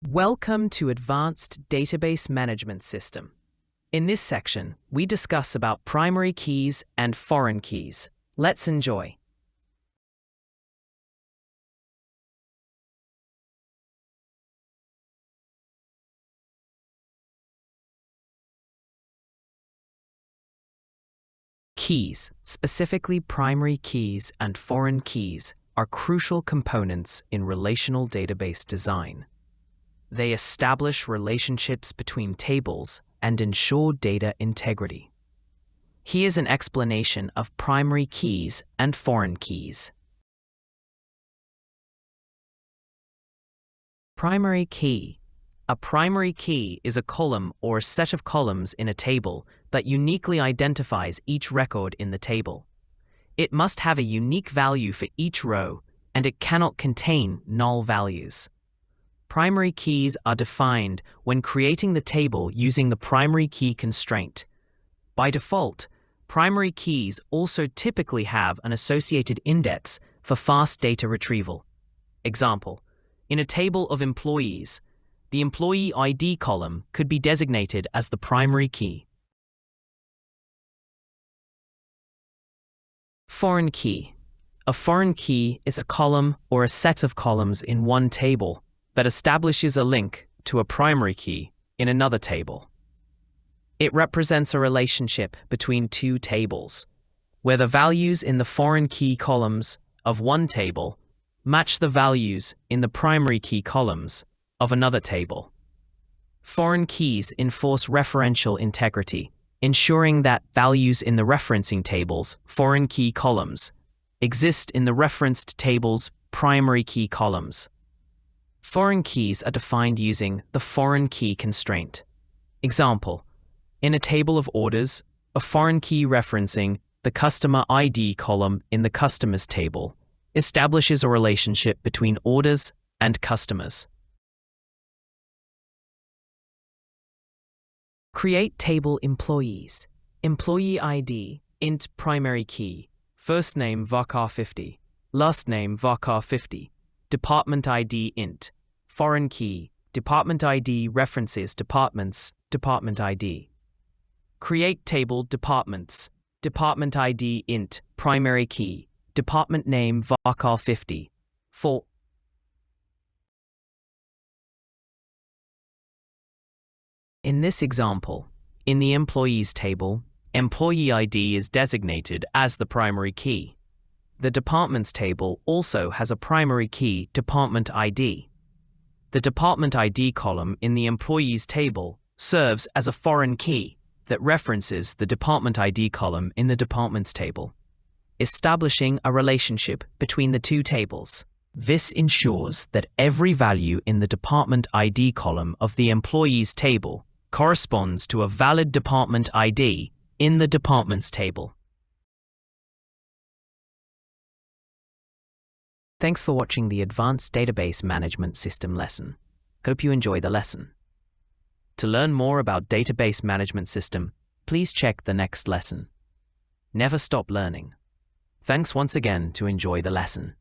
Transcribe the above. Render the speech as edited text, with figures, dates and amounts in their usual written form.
Welcome to Advanced Database Management System. In this section, we discuss about primary keys and foreign keys. Let's enjoy. Keys, specifically primary keys and foreign keys, are crucial components in relational database design. They establish relationships between tables and ensure data integrity. Here's an explanation of primary keys and foreign keys. Primary key. A primary key is a column or set of columns in a table that uniquely identifies each record in the table. It must have a unique value for each row, and it cannot contain null values. Primary keys are defined when creating the table using the primary key constraint. By default, primary keys also typically have an associated index for fast data retrieval. Example, in a table of employees, the employee ID column could be designated as the primary key. Foreign key. A foreign key is a column or a set of columns in one table that establishes a link to a primary key in another table. It represents a relationship between two tables, where the values in the foreign key columns of one table match the values in the primary key columns of another table. Foreign keys enforce referential integrity, ensuring that values in the referencing table's foreign key columns exist in the referenced table's primary key columns. Foreign keys are defined using the foreign key constraint. Example, in a table of orders, a foreign key referencing the customer ID column in the customers table establishes a relationship between orders and customers. Create table employees. Employee ID, int primary key, first name varchar 50, last name varchar 50, department ID int, foreign key, department ID references departments, department ID. Create table departments, department ID int, primary key, department name varchar 50, for. In this example, in the employees table, employee ID is designated as the primary key. The departments table also has a primary key, department ID. The department ID column in the employees table serves as a foreign key that references the department ID column in the departments table, establishing a relationship between the two tables. This ensures that every value in the department ID column of the employees table corresponds to a valid department ID in the departments table. Thanks for watching the Advanced Database Management System lesson. Hope you enjoy the lesson. To learn more about Database Management System, please check the next lesson. Never stop learning. Thanks once again to enjoy the lesson.